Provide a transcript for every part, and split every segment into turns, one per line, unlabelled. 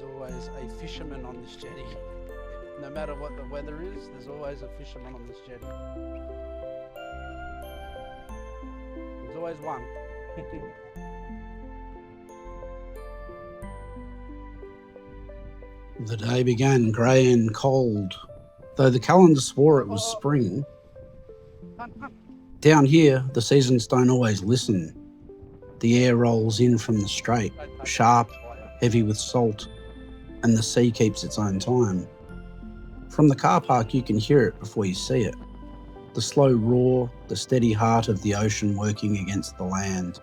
There's always a fisherman on this jetty. No matter what the weather is, there's always a fisherman on this jetty. There's always one. The day began grey and cold, though the calendar swore it was spring. Down here, the seasons don't always listen. The air rolls in from the strait, sharp, heavy with salt, and the sea keeps its own time. From the car park you can hear it before you see it. The slow roar, the steady heart of the ocean working against the land.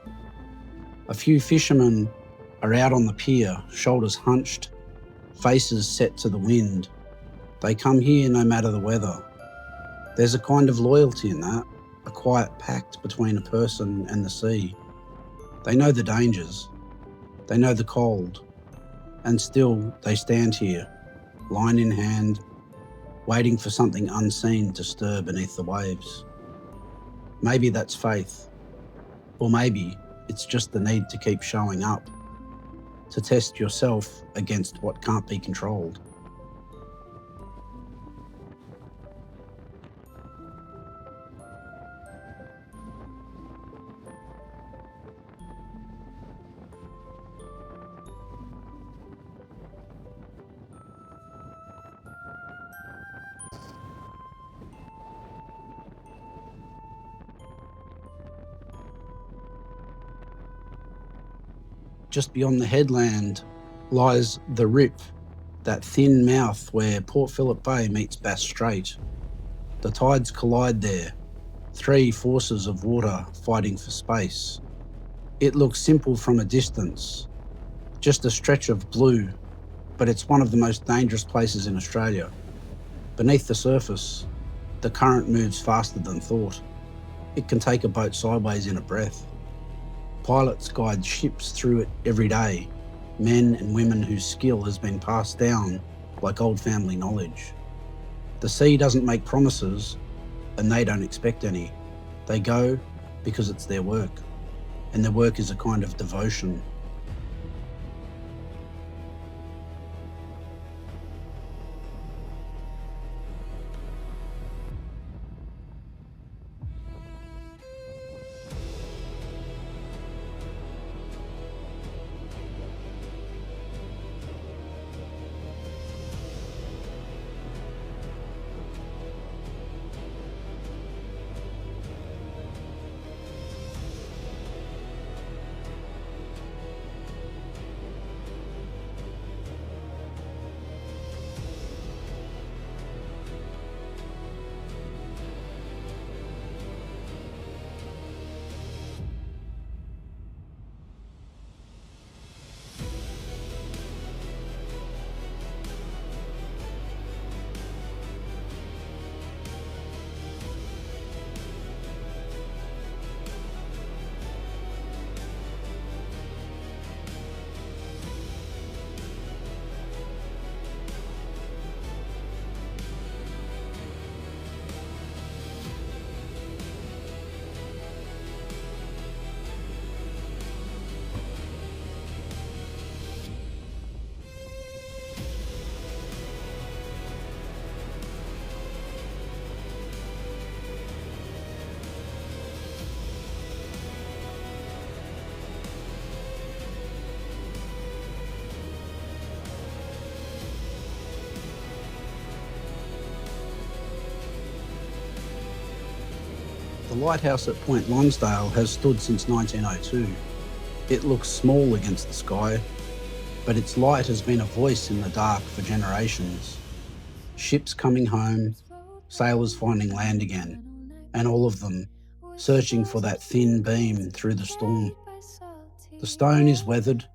A few fishermen are out on the pier, shoulders hunched, faces set to the wind. They come here no matter the weather. There's a kind of loyalty in that, a quiet pact between a person and the sea. They know the dangers, they know the cold, and still they stand here, line in hand, waiting for something unseen to stir beneath the waves. Maybe that's faith, or maybe it's just the need to keep showing up, to test yourself against what can't be controlled. Just beyond the headland lies the Rip, that thin mouth where Port Phillip Bay meets Bass Strait. The tides collide there, three forces of water fighting for space. It looks simple from a distance, just a stretch of blue, but it's one of the most dangerous places in Australia. Beneath the surface, the current moves faster than thought. It can take a boat sideways in a breath. Pilots guide ships through it every day, men and women whose skill has been passed down like old family knowledge. The sea doesn't make promises, and they don't expect any. They go because it's their work, and their work is a kind of devotion. The lighthouse at Point Lonsdale has stood since 1902. It looks small against the sky, but its light has been a voice in the dark for generations. Ships coming home, sailors finding land again, and all of them searching for that thin beam through the storm. The stone is weathered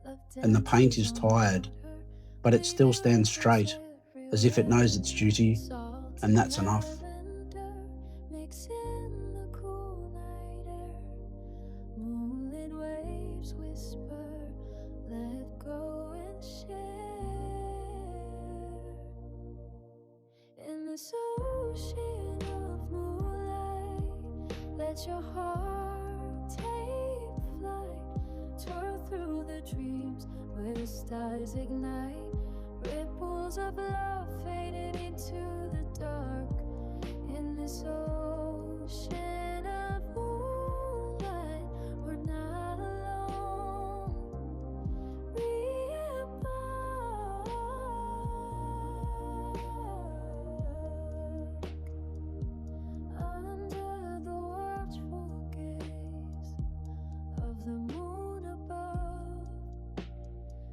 and the paint is tired, but it still stands straight, as if it knows its duty, and that's enough.
This ocean of moonlight, let your heart take flight, twirl through the dreams where the stars ignite. Ripples of love fading into the dark in this ocean of moonlight. We're not alone. Under the watchful gaze of the moon above,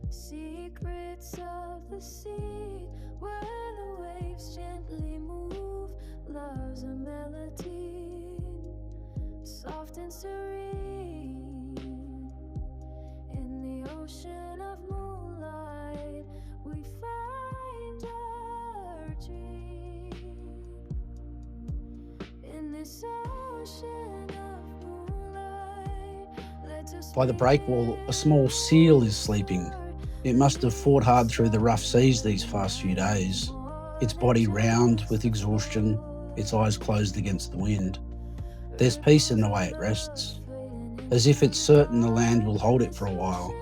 secrets of the sea where the waves gently move. Love's a melody, soft and serene. In the ocean of moonlight, we find our dream. In this ocean of moonlight, let us
By the breakwall, a small seal is sleeping. It must have fought hard through the rough seas these past few days. Its body round with exhaustion, its eyes closed against the wind. There's peace in the way it rests, as if it's certain the land will hold it for a while.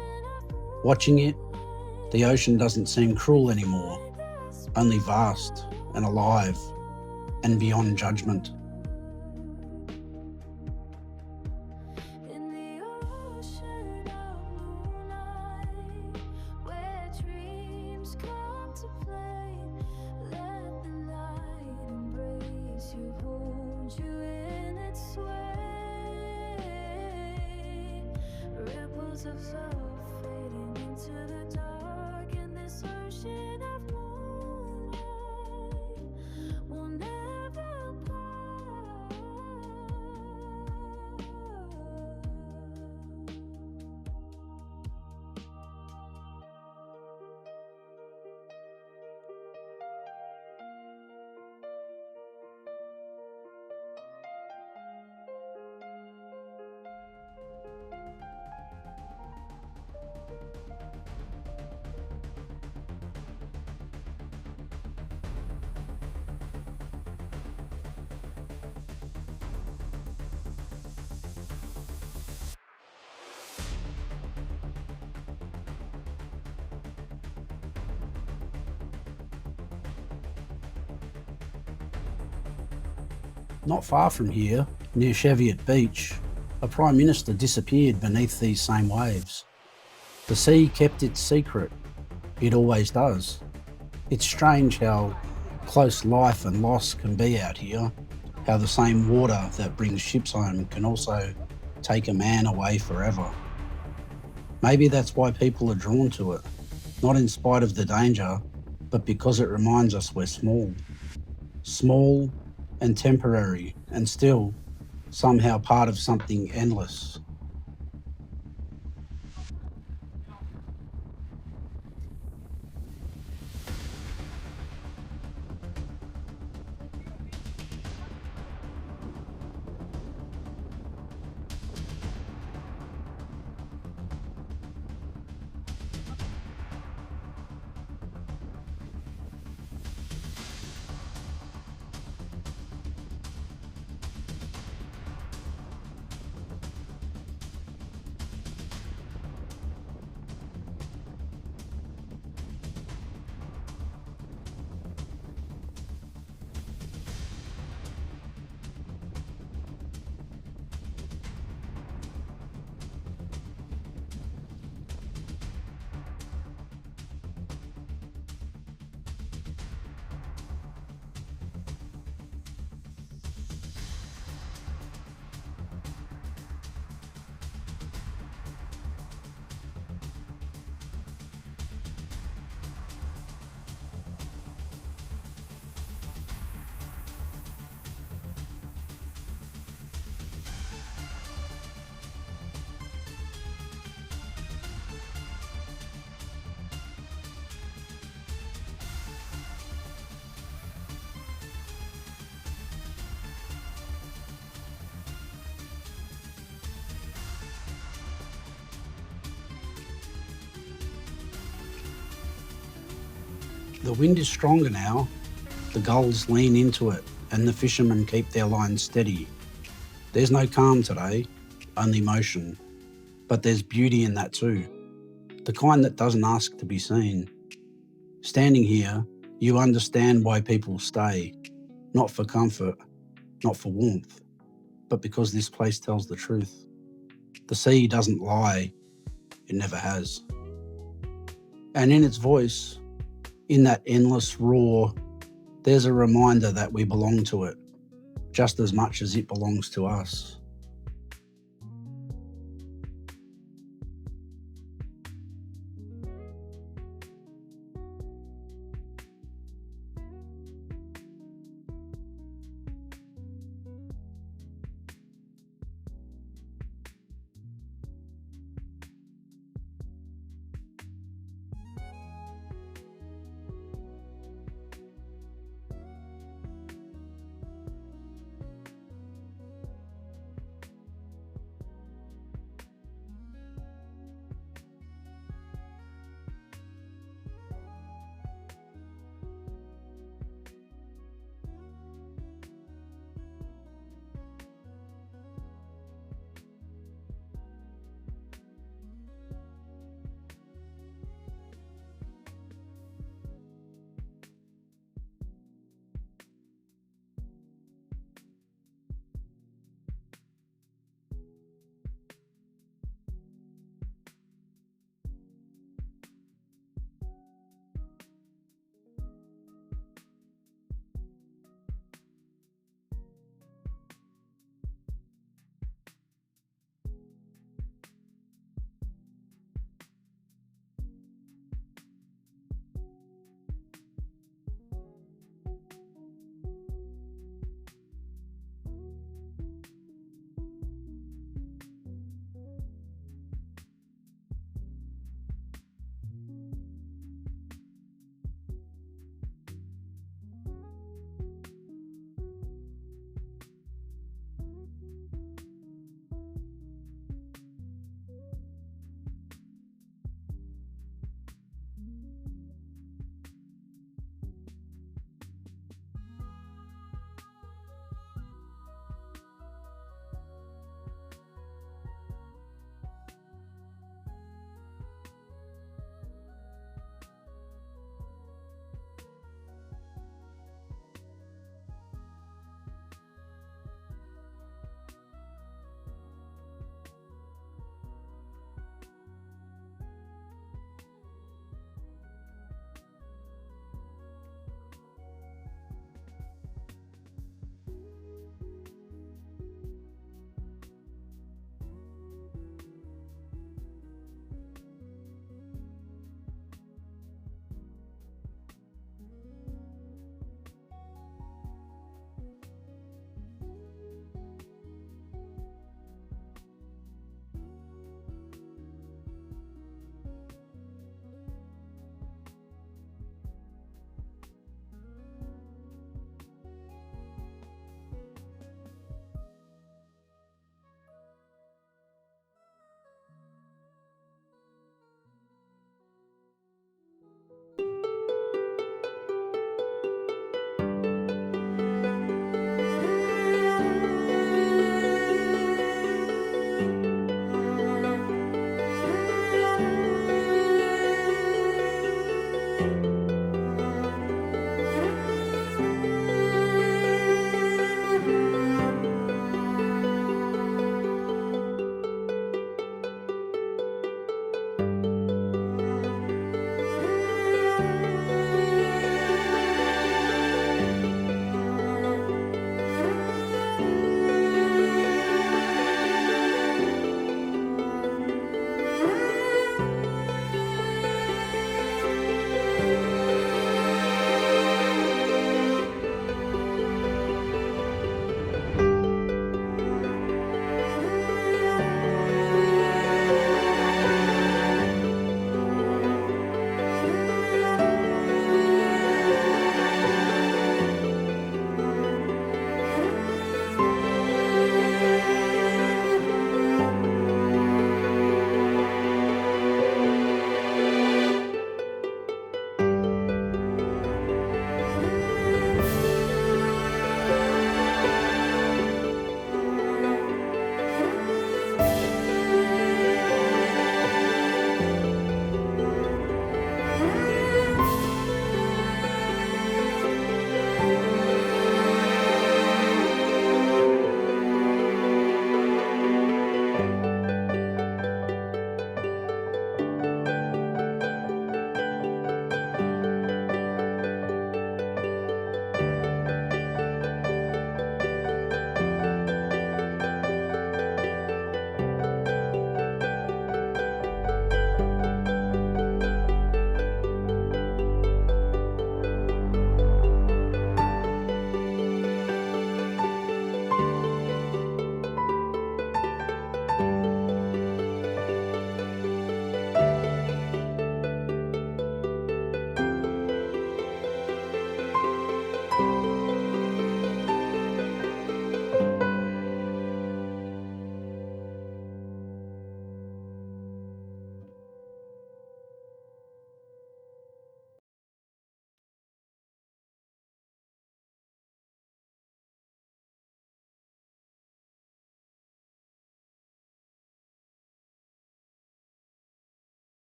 Watching it, the ocean doesn't seem cruel anymore, only vast and alive and beyond judgment.
in the ocean of moonlight, where dreams come to play. Let the night embrace you, hold you in its sway. Ripples of love fading into the dark in this ocean of moonlight. We'll never part.
Not far from here, near Cheviot Beach, a Prime Minister disappeared beneath these same waves. The sea kept its secret. It always does. It's strange how close life and loss can be out here, how the same water that brings ships home can also take a man away forever. Maybe that's why people are drawn to it, not in spite of the danger, but because it reminds us we're small. Small and temporary, and still somehow part of something endless. The wind is stronger now. The gulls lean into it and the fishermen keep their lines steady. There's no calm today, only motion. But there's beauty in that too. The kind that doesn't ask to be seen. Standing here, you understand why people stay, not for comfort, not for warmth, but because this place tells the truth. The sea doesn't lie, it never has. And in its voice, in that endless roar, there's a reminder that we belong to it, just as much as it belongs to us.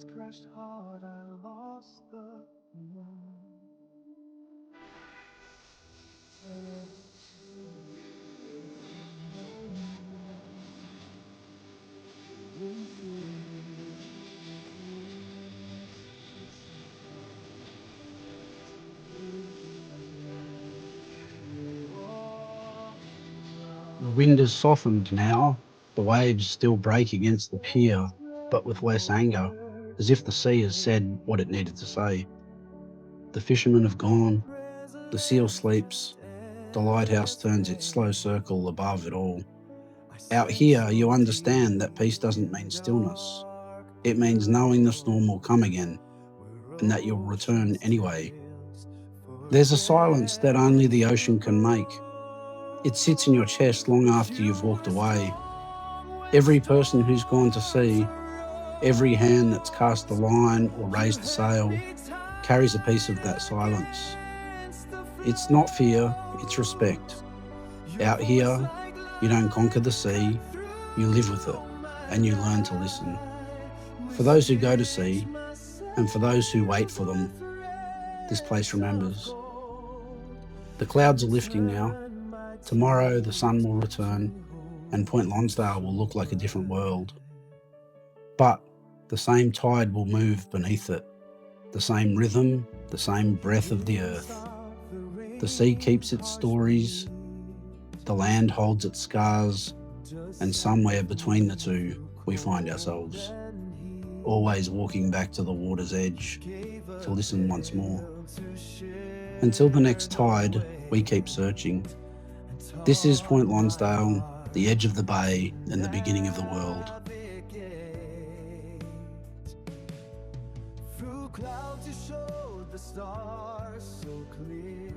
crashed hard, I lost the moon.
The wind has softened now. The waves still break against the pier, but with less anger, as if the sea has said what it needed to say. The fishermen have gone, the seal sleeps, the lighthouse turns its slow circle above it all. Out here, you understand that peace doesn't mean stillness. It means knowing the storm will come again, and that you'll return anyway. There's a silence that only the ocean can make. It sits in your chest long after you've walked away. Every person who's gone to sea, every hand that's cast the line or raised the sail, carries a piece of that silence. It's not fear, it's respect. Out here, you don't conquer the sea, you live with it, and you learn to listen. For those who go to sea, and for those who wait for them, this place remembers. The clouds are lifting now. Tomorrow the sun will return, and Point Lonsdale will look like a different world. But the same tide will move beneath it, the same rhythm, the same breath of the earth. The sea keeps its stories, the land holds its scars, and somewhere between the two we find ourselves, always walking back to the water's edge to listen once more. Until the next tide, we keep searching. This is Point Lonsdale, the edge of the bay and the beginning of the world.
Through clouds you showed the stars so clear.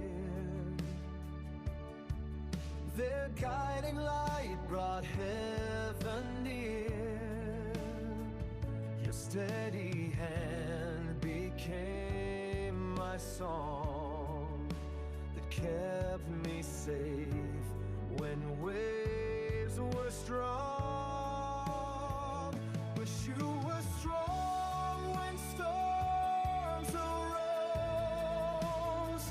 Their guiding light brought heaven near. Your steady hand became my song that kept me safe when waves were strong. But you were strong when storms arose.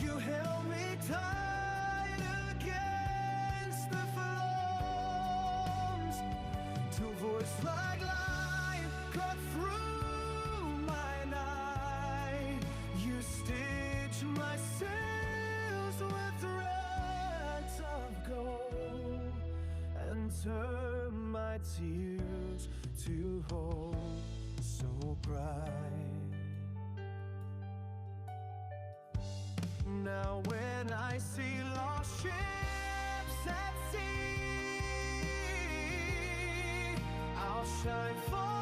You held me tight against the flows. Till voice like light cut through my night. You stitched my sails with threads of gold and turn my tears to hope so bright. Now when I see lost ships at sea, I'll shine for